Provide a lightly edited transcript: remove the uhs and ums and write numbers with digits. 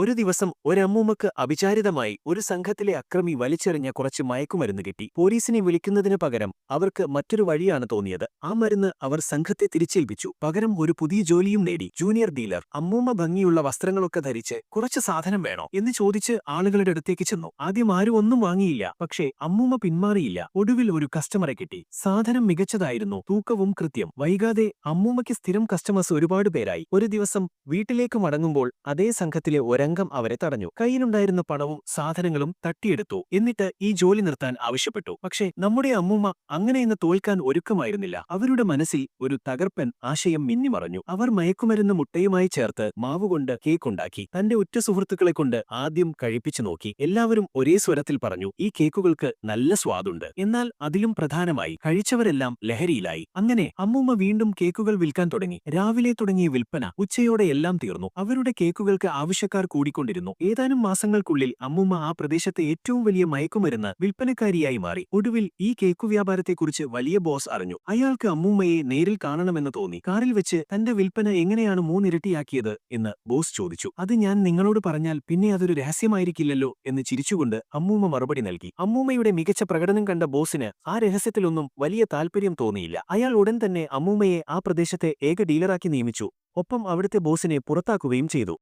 ഒരു ദിവസം ഒരമ്മൂമ്മക്ക് അവിചാരിതമായി ഒരു സംഘത്തിലെ അക്രമി വലിച്ചെറിഞ്ഞ കുറച്ച് മയക്കുമരുന്ന് കിട്ടി. പോലീസിനെ വിളിക്കുന്നതിന് പകരം അവർക്ക് മറ്റൊരു വഴിയാണ് തോന്നിയത്. ആ മരുന്ന് അവർ സംഘത്തെ തിരിച്ചേൽപ്പിച്ചു. പകരം ഒരു പുതിയ ജോലിയും നേടി. Junior dealer. അമ്മൂമ്മ ഭംഗിയുള്ള വസ്ത്രങ്ങളൊക്കെ ധരിച്ച് കുറച്ച് സാധനം വേണോ എന്ന് ചോദിച്ച് ആളുകളുടെ അടുത്തേക്ക് ചെന്നു. ആദ്യം ആരും ഒന്നും വാങ്ങിയില്ല. പക്ഷേ അമ്മൂമ്മ പിന്മാറിയില്ല. ഒടുവിൽ ഒരു കസ്റ്റമറെ കിട്ടി. സാധനം മികച്ചതായിരുന്നു, തൂക്കവും കൃത്യം. വൈകാതെ അമ്മൂമ്മയ്ക്ക് സ്ഥിരം കസ്റ്റമേഴ്സ് ഒരുപാട് പേരായി. ഒരു ദിവസം വീട്ടിലേക്ക് മടങ്ങുമ്പോൾ അതേ സംഘത്തിലെ ഒരംഗം അവരെ തടഞ്ഞു. കയ്യിലുണ്ടായിരുന്ന പണവും സാധനങ്ങളും തട്ടിയെടുത്തു. എന്നിട്ട് ഈ ജോലി നിർത്താൻ ആവശ്യപ്പെട്ടു. പക്ഷേ നമ്മുടെ അമ്മൂമ്മ അങ്ങനെയെന്ന് തോൽക്കാൻ ഒരുക്കമായിരുന്നില്ല. അവരുടെ മനസ്സിൽ ഒരു തകർപ്പൻ ആശയം മിന്നിമറഞ്ഞു. അവർ മയക്കുമരുന്ന് മുട്ടയുമായി ചേർത്ത് മാവുകൊണ്ട് കേക്കുണ്ടാക്കി. തന്റെ ഉറ്റ സുഹൃത്തുക്കളെ കൊണ്ട് ആദ്യം കഴിപ്പിച്ചു നോക്കി. എല്ലാവരും ഒരേ സ്വരത്തിൽ പറഞ്ഞു, ഈ കേക്കുകൾക്ക് നല്ല സ്വാദുണ്ട്. എന്നാൽ അതിലും പ്രധാനമായി കഴിച്ചവരെല്ലാം ലഹരിയിലായി. അങ്ങനെ അമ്മൂമ്മ വീണ്ടും കേക്കുകൾ വിൽക്കാൻ തുടങ്ങി. രാവിലെ തുടങ്ങിയ വിൽപ്പന ഉച്ചയോടെ എല്ലാം തീർന്നു. അവരുടെ കേക്കുകൾക്ക് ആവശ്യക്കാർ കൂടിക്കൊണ്ടിരുന്നു. ഏതാനും മാസങ്ങൾക്കുള്ളിൽ അമ്മൂമ്മ ആ പ്രദേശത്തെ ഏറ്റവും വലിയ മയക്കുമരുന്ന് വിൽപ്പനക്കാരിയായി മാറി. ഒടുവിൽ ഈ കേക്കു വ്യാപാരത്തെക്കുറിച്ച് വലിയ ബോസ് അറിഞ്ഞു. അയാൾക്ക് അമ്മൂമ്മയെ നേരിൽ കാണണമെന്ന് തോന്നി. കാറിൽ വെച്ച് തന്റെ വിൽപ്പന എങ്ങനെയാണ് മൂന്നിരട്ടിയാക്കിയത് എന്ന് ബോസ് ചോദിച്ചു. അത് ഞാൻ നിങ്ങളോട് പറഞ്ഞാൽ പിന്നെ അതൊരു രഹസ്യമായിരിക്കില്ലല്ലോ എന്ന് ചിരിച്ചുകൊണ്ട് അമ്മൂമ്മ മറുപടി നൽകി. അമ്മൂമ്മയുടെ മികച്ച പ്രകടനം കണ്ട ബോസിന് ആ രഹസ്യത്തിലൊന്നും വലിയ താൽപര്യം തോന്നിയില്ല. അയാൾ ഉടൻ തന്നെ അമ്മൂമ്മയെ ആ പ്രദേശത്തെ ഏക ഡീലറാക്കി നിയമിച്ചു. ഒപ്പം അവിടുത്തെ ബോസിനെ പുറത്താക്കുകയും ചെയ്തു.